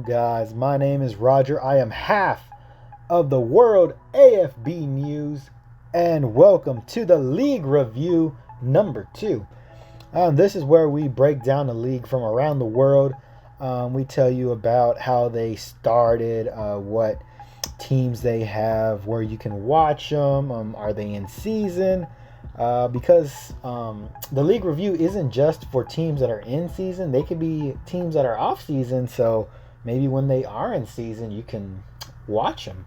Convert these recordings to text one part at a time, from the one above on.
guys, my name is Roger. I am half of the World AFB News, and welcome to the League Review number 2. This is where we break down the league from around the world. We tell you about how they started, what teams they have, where you can watch them, are they in season, because the League Review isn't just for teams that are in season. They could be teams that are off season, so maybe when they are in season you can watch them.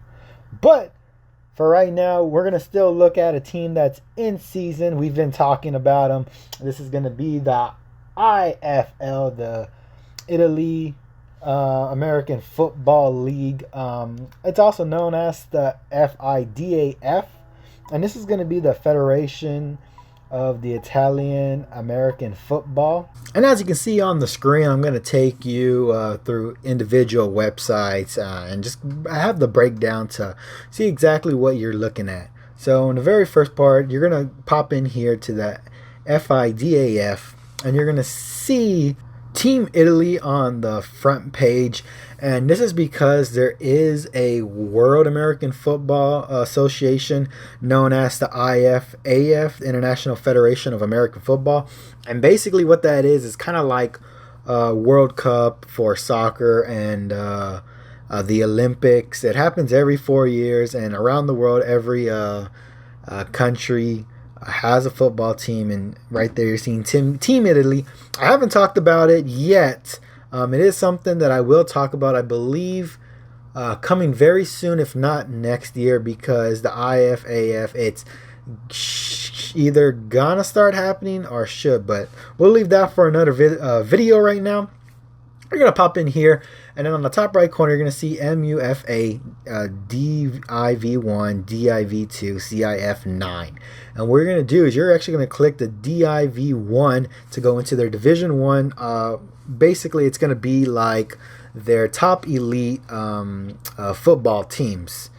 But for right now, we're going to still look at a team that's in season. We've been talking about them. This is going to be the IFL, the Italy American Football League. It's also known as the FIDAF. And this is going to be the Federation of the Italian American Football. And as you can see on the screen, I'm going to take you through individual websites and just have the breakdown to see exactly what you're looking at. So in the very first part, you're going to pop in here to the FIDAF, and you're going to see Team Italy on the front page. And this is because there is a World American Football Association known as the IFAF, International Federation of American Football. And basically what that is kind of like World Cup for soccer and the Olympics. It happens every 4 years, and around the world, every country has a football team. And right there you're seeing Team Italy. I haven't talked about it yet. It is something that I will talk about, I believe, coming very soon, if not next year, because the IFAF, it's either gonna start happening or should, but we'll leave that for another video right now. You're going to pop in here, and then on the top right corner, you're going to see MUFA, DIV1, DIV2, CIF9. And what you're going to do is you're actually going to click the DIV1 to go into their Division 1. Basically, it's going to be like their top elite football teams.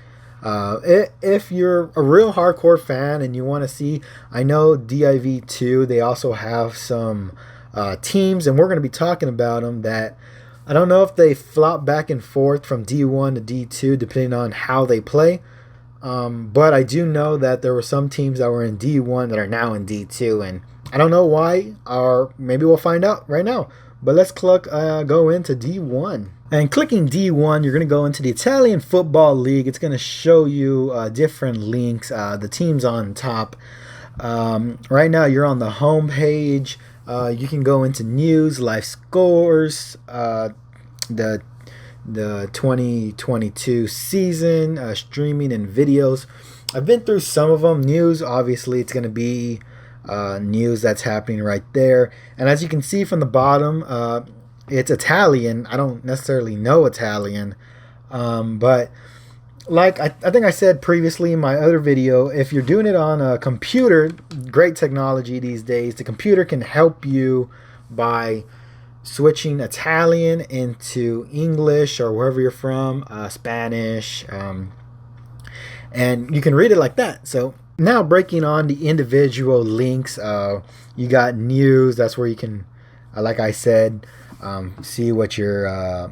If you're a real hardcore fan and you want to see, I know DIV2, they also have some teams, and we're going to be talking about them, that I don't know if they flop back and forth from D1 to D2 depending on how they play, but I do know that there were some teams that were in D1 that are now in D2, and I don't know why, or maybe we'll find out right now. But let's go into D1. And clicking D1, you're going to go into the Italian Football League. It's going to show you different links, the teams on top. Right now you're on the home page. You can go into news, live scores, the 2022 season, streaming and videos. I've been through some of them. News, obviously, it's going to be news that's happening right there. And as you can see from the bottom, it's Italian. I don't necessarily know Italian, but like I think I said previously in my other video, if you're doing it on a computer, great technology these days, the computer can help you by switching Italian into English or wherever you're from, Spanish, and you can read it like that. So now breaking on the individual links, you got news. That's where you can, like I said, see what you're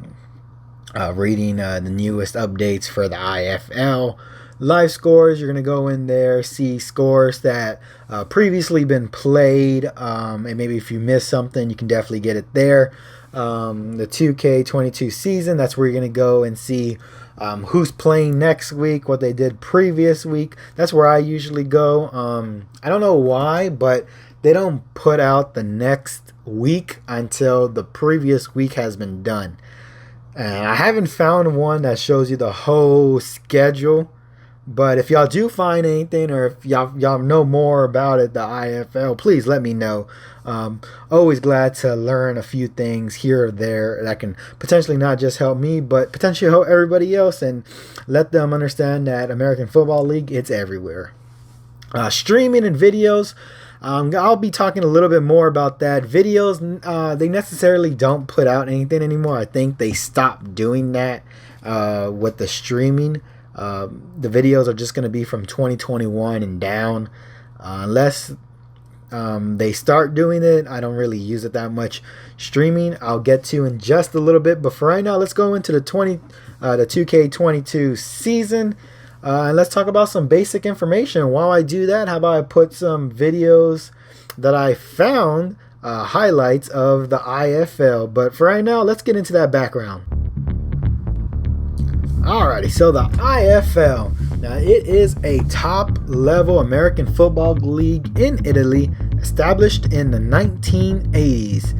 reading, the newest updates for the IFL. Live scores, you're going to go in there, see scores that previously been played, and maybe if you miss something, you can definitely get it there. The 2K22 season, that's where you're going to go and see who's playing next week, what they did previous week. That's where I usually go. I don't know why, but they don't put out the next week until the previous week has been done. And I haven't found one that shows you the whole schedule. But if y'all do find anything, or if y'all know more about it, the IFL, please let me know. Always glad to learn a few things here or there that can potentially not just help me, but potentially help everybody else, and let them understand that American Football League, it's everywhere. Streaming and videos. I'll be talking a little bit more about that. Videos, they necessarily don't put out anything anymore. I think they stopped doing that with the streaming. The videos are just going to be from 2021 and down, unless they start doing it. I don't really use it that much streaming. I'll get to in just a little bit, but for right now, let's go into the 2K22 season. And let's talk about some basic information. While I do that, how about I put some videos that I found, highlights of the IFL. But for right now, let's get into that background. Alrighty, so the IFL. Now, it is a top-level American football league in Italy, established in the 1980s.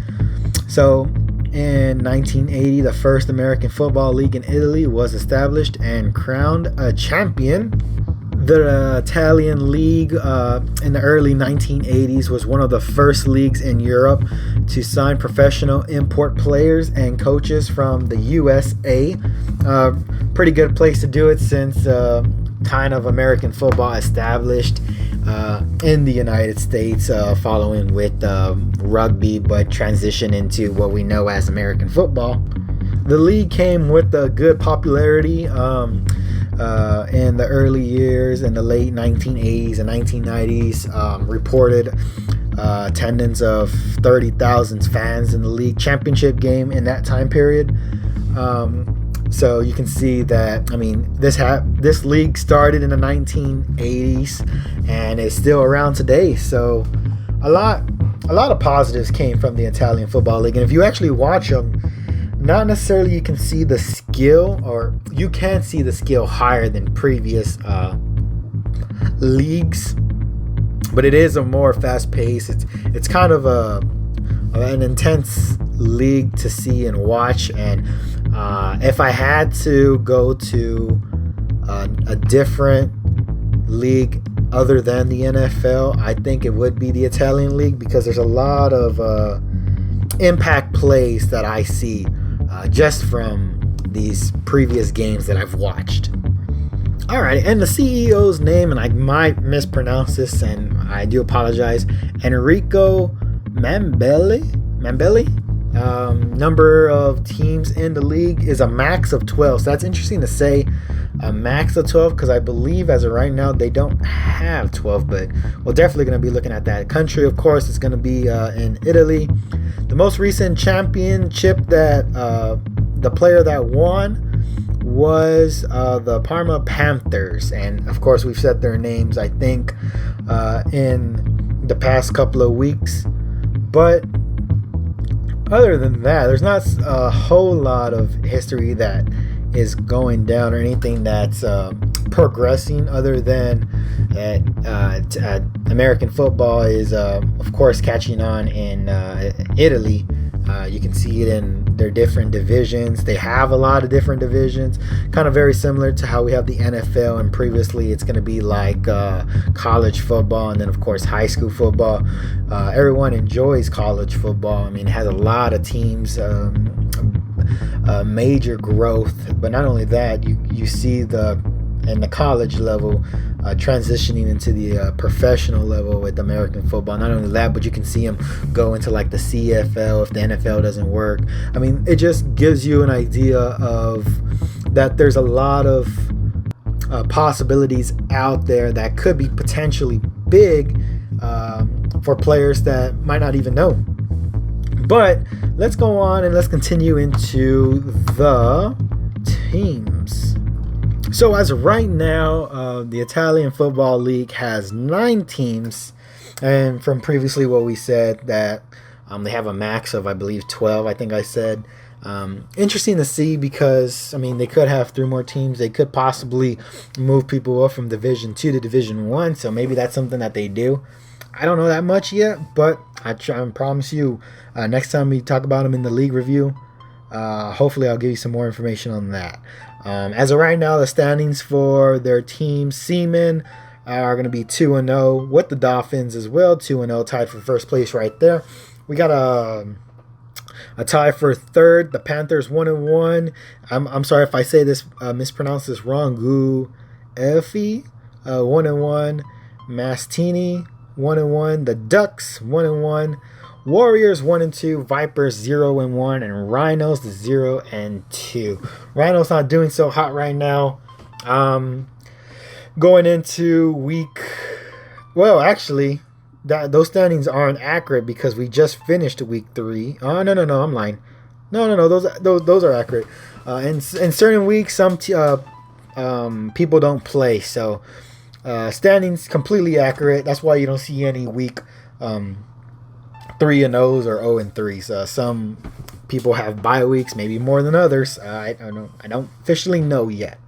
So, in 1980, the first American football league in Italy was established and crowned a champion. The Italian league in the early 1980s was one of the first leagues in Europe to sign professional import players and coaches from the USA. Pretty good place to do it since kind of American football established in the United States following with rugby, but transitioned into what we know as American football. The league came with a good popularity in the early years. In the late 1980s and 1990s, reported attendance of 30,000 fans in the league championship game in that time period. So you can see that, I mean, this league started in the 1980s and is still around today. So a lot of positives came from the Italian Football League. And if you actually watch them, not necessarily you can see the skill, or you can see the skill higher than previous leagues, but it is a more fast-paced. It's kind of an intense league to see and watch. And if I had to go to a different league other than the NFL, I think it would be the Italian league, because there's a lot of impact plays that I see just from these previous games that I've watched. All right, and the CEO's name, and I might mispronounce this, and I do apologize, Enrico Mambelli. Number of teams in the league is a max of 12. So that's interesting to say, a max of 12, because I believe as of right now they don't have 12, but we're definitely going to be looking at that. Country, of course, is going to be in Italy. The most recent championship that the player that won was the Parma Panthers, and of course we've said their names, I think, in the past couple of weeks. But other than that, there's not a whole lot of history that is going down or anything that's progressing, other than American football is of course catching on in Italy. You can see it in their different divisions. They have a lot of different divisions, kind of very similar to how we have the NFL, and previously it's going to be like college football, and then of course high school football. Everyone enjoys college football. I mean, it has a lot of teams, major growth, but not only that, you see in the college level transitioning into the professional level with American football. Not only that, but you can see them go into like the CFL if the NFL doesn't work. I mean, it just gives you an idea of that there's a lot of possibilities out there that could be potentially big for players that might not even know. But let's go on and let's continue into the teams. So as of right now, the Italian Football League has 9 teams, and from previously what we said that they have a max of, I believe, 12, I think I said. Interesting to see, because I mean, they could have 3 more teams. They could possibly move people up from Division 2 to Division 1, so maybe that's something that they do. I don't know that much yet, but I promise you, next time we talk about them in the league review, hopefully I'll give you some more information on that. As of right now, the standings for their team, Seamen, are going to be 2-0 with the Dolphins as well. 2-0, tied for first place right there. We got a tie for third. The Panthers 1-1. I'm sorry if I say this, mispronounce this wrong. Guelfi 1-1. Mastini 1-1. The Ducks 1-1. Warriors 1-2, Vipers 0-1, and Rhinos 0-2. Rhinos not doing so hot right now. Going into actually, those standings aren't accurate because we just finished week 3. Oh no, I'm lying. No, those are accurate. In certain weeks, some people don't play, so standings completely accurate. That's why you don't see any week 3-0s or 0-3s. Some people have bye weeks, maybe more than others. I don't officially know yet.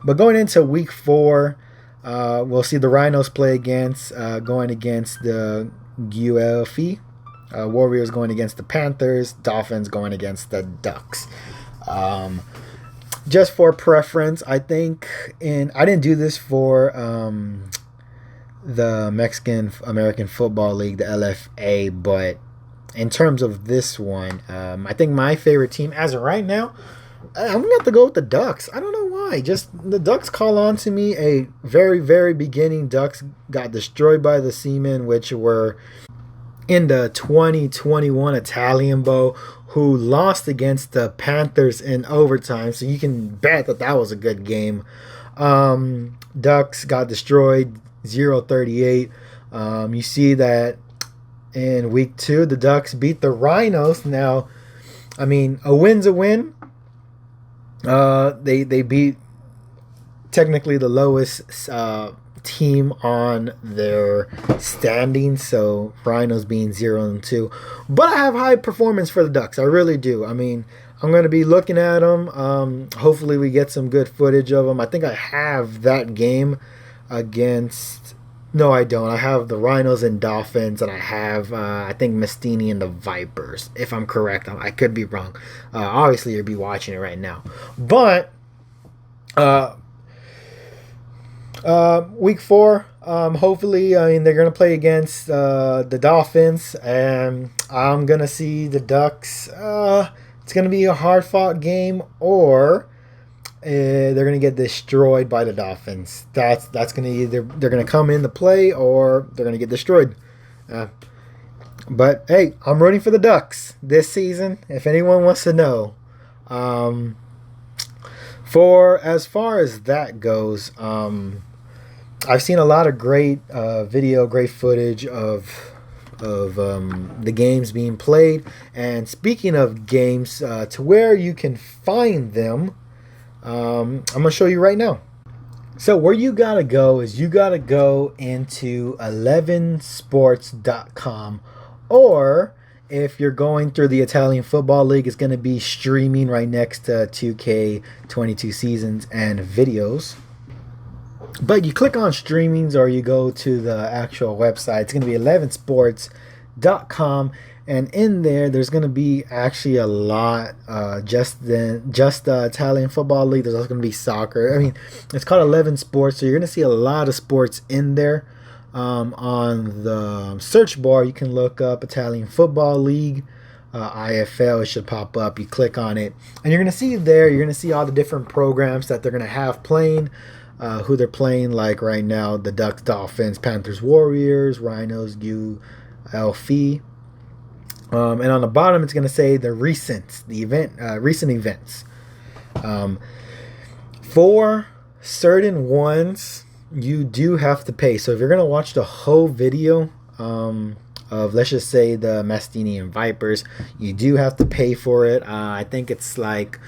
But going into week 4, we'll see the Rhinos play going against the UFE. Warriors going against the Panthers. Dolphins going against the Ducks. Just for preference, I think, I didn't do this for the Mexican American Football League, the LFA, but in terms of this one, I think my favorite team as of right now, I'm gonna have to go with the Ducks. I don't know why. Just the Ducks call on to me. A very, very beginning Ducks got destroyed by the Seamen, which were in the 2021 Italian Bowl, who lost against the Panthers in overtime. So you can bet that was a good game. Ducks got destroyed 0-38. You see that in week 2, the Ducks beat the Rhinos. Now, I mean, a win's a win. They beat technically the lowest team on their standings, so Rhinos being 0-2. But I have high performance for the Ducks. I really do. I mean, I'm going to be looking at them. Hopefully we get some good footage of them. I think I have that game against... No, I don't. I have the Rhinos and Dolphins, and I have, I think, Mastini and the Vipers, if I'm correct. I could be wrong. Obviously, you'll be watching it right now. But week 4, hopefully, I mean, they're going to play against the Dolphins, and I'm going to see the Ducks. It's going to be a hard-fought game, or they're going to get destroyed by the Dolphins. That's going to either they're going to come into play or they're going to get destroyed. But hey, I'm rooting for the Ducks this season. If anyone wants to know, for as far as that goes, I've seen a lot of great video, great footage of the games being played. And speaking of games, to where you can find them, I'm going to show you right now. So where you got to go is you got to go into 11sports.com, or if you're going through the Italian Football League, it's going to be streaming right next to 2K22 seasons and videos. But you click on streamings or you go to the actual website. It's going to be 11sports.com. And in there's going to be actually a lot, just the Italian Football League. There's also going to be soccer. I mean, it's called 11 Sports, so you're going to see a lot of sports in there. On the search bar, you can look up Italian Football League, IFL. It should pop up. You click on it, and you're going to see there. You're going to see all the different programs that they're going to have playing, who they're playing. Like right now, the Ducks, Dolphins, Panthers, Warriors, Rhinos, UFE. And on the bottom, it's going to say the recent events. For certain ones, you do have to pay. So if you're going to watch the whole video of, let's just say, the Mastini and Vipers, you do have to pay for it. I think it's like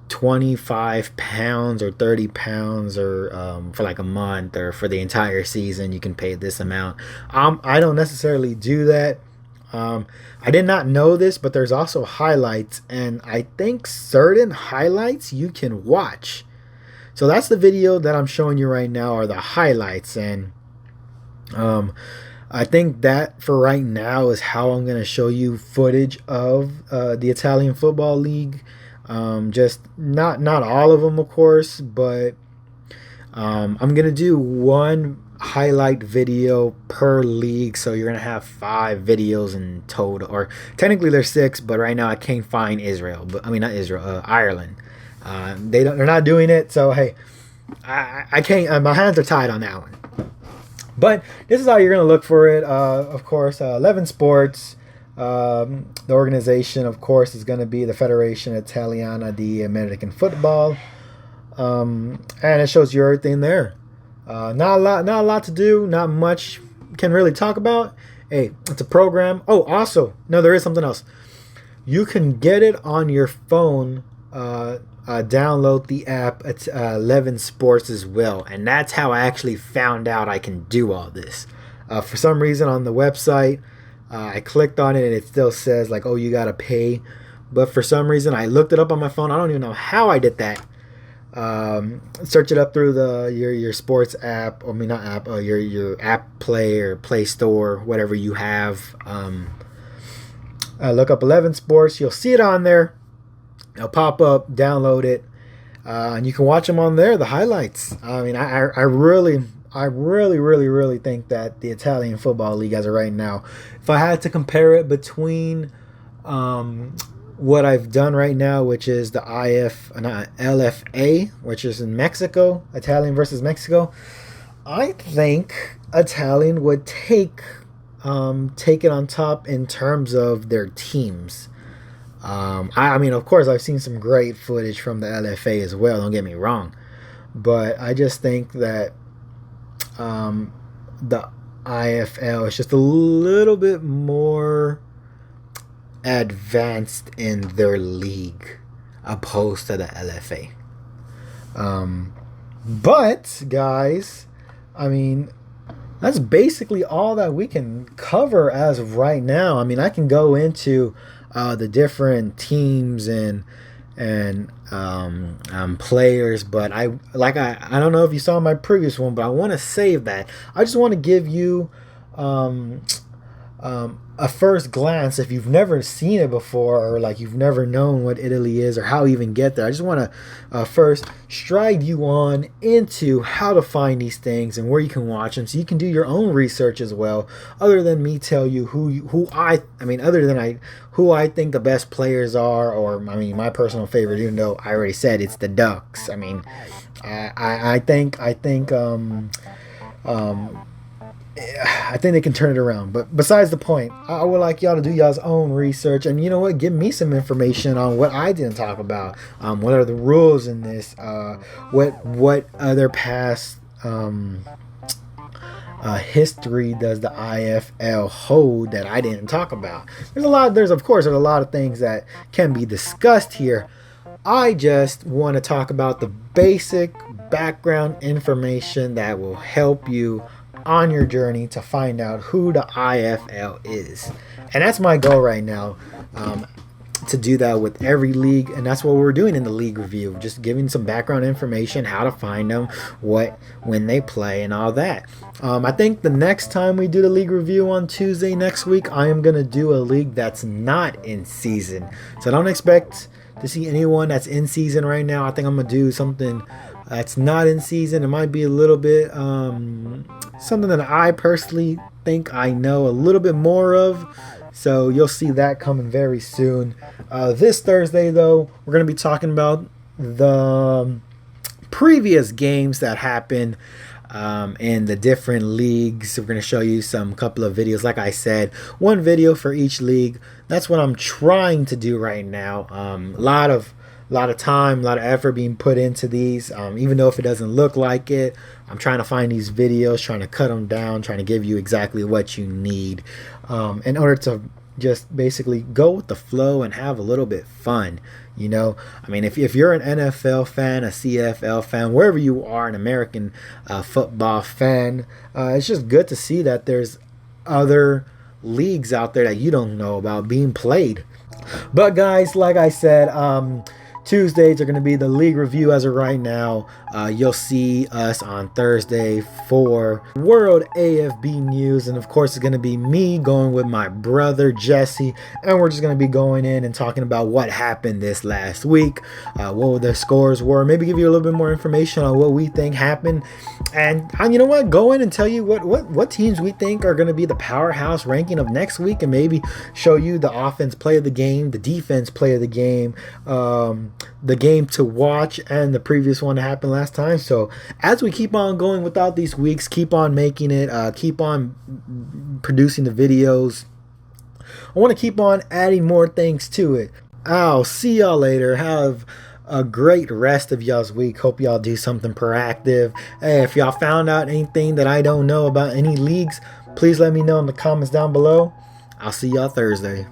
£25 or £30, or for like a month, or for the entire season, you can pay this amount. I don't necessarily do that. I did not know this, but there's also highlights, and I think certain highlights you can watch. So that's the video that I'm showing you right now, are the highlights, and I think that for right now is how I'm going to show you footage of the Italian Football League. Just not all of them, of course, but I'm going to do one highlight video per league, so you're gonna have 5 videos in total, or technically there's 6, but right now I can't find Ireland. They're not doing it, so hey, I can't. My hands are tied on that one. But this is how you're gonna look for it. Of course, 11 Sports. The organization, of course, is gonna be the Federazione Italiana di American Football, and it shows you everything there. Not a lot to do, not much. can really talk about. Hey, it's a program. Oh, also, no, there is something else. You can get it on your phone. Download the app. It's 11 Sports as well, and that's how I actually found out I can do all this. For some reason on the website, I clicked on it and it still says like, oh, you gotta pay. But for some reason, I looked it up on my phone. I don't even know how I did that. Search it up through your sports app. I mean, not app. Your app play or Play Store, whatever you have. Look up 11 Sports. You'll see it on there. It'll pop up. Download it, and you can watch them on there. The highlights. I mean, I really think that the Italian Football League as of right now, if I had to compare it between what I've done right now, which is the LFA, which is in Mexico, Italian versus Mexico, I think Italian would take it on top in terms of their teams. I mean, of course, I've seen some great footage from the LFA as well, don't get me wrong. But I just think that the IFL is just a little bit more advanced in their league opposed to the LFA. But guys, I mean, that's basically all that we can cover as of right now. I mean, I can go into the different teams and players, but I don't know if you saw my previous one, but I want to save that. I just want to give you a first glance if you've never seen it before, or like you've never known what Italy is or how you even get there. I just want to first stride you on into how to find these things and where you can watch them, so you can do your own research as well, other than me tell you who I think the best players are, or I mean my personal favorite, even though I already said it's the Ducks. I mean, I think they can turn it around. But besides the point, I would like y'all to do y'all's own research, and you know what, give me some information on what I didn't talk about. What are the rules in this? What other past history does the IFL hold that I didn't talk about? There's a lot of things that can be discussed here. I just want to talk about the basic background information that will help you on your journey to find out who the IFL is. And that's my goal right now, to do that with every league, and that's what we're doing in the league review, just giving some background information, how to find them, when they play, and all that. I think the next time we do the league review on Tuesday next week, I am going to do a league that's not in season. So don't expect to see anyone that's in season right now. I think I'm going to do something that's not in season. It might be a little bit something that I personally think I know a little bit more of. So you'll see that coming very soon. This Thursday, though, we're going to be talking about the previous games that happened in the different leagues. We're going to show you some couple of videos. Like I said, one video for each league. That's what I'm trying to do right now. A lot of time, a lot of effort being put into these, even though if it doesn't look like it. I'm trying to find these videos, trying to cut them down, trying to give you exactly what you need in order to just basically go with the flow and have a little bit fun. You know, I mean, if you're an NFL fan, a CFL fan, wherever you are, an American football fan, it's just good to see that there's other leagues out there that you don't know about being played. But guys, like I said, Tuesdays are going to be the league review as of right now. You'll see us on Thursday for World AFB News. And of course, it's going to be me going with my brother Jesse. And we're just going to be going in and talking about what happened this last week, what the scores were, maybe give you a little bit more information on what we think happened. And you know what? Go in and tell you what teams we think are going to be the powerhouse ranking of next week, and maybe show you the offense play of the game, the defense play of the game, the game to watch, and the previous one that happened last time. So as we keep on going without these weeks, keep on making it, keep on producing the videos, I want to keep on adding more things to it. I'll see y'all later. Have a great rest of y'all's week. Hope y'all do something proactive. Hey, if y'all found out anything that I don't know about any leagues, Please let me know in the comments down below. I'll see y'all Thursday.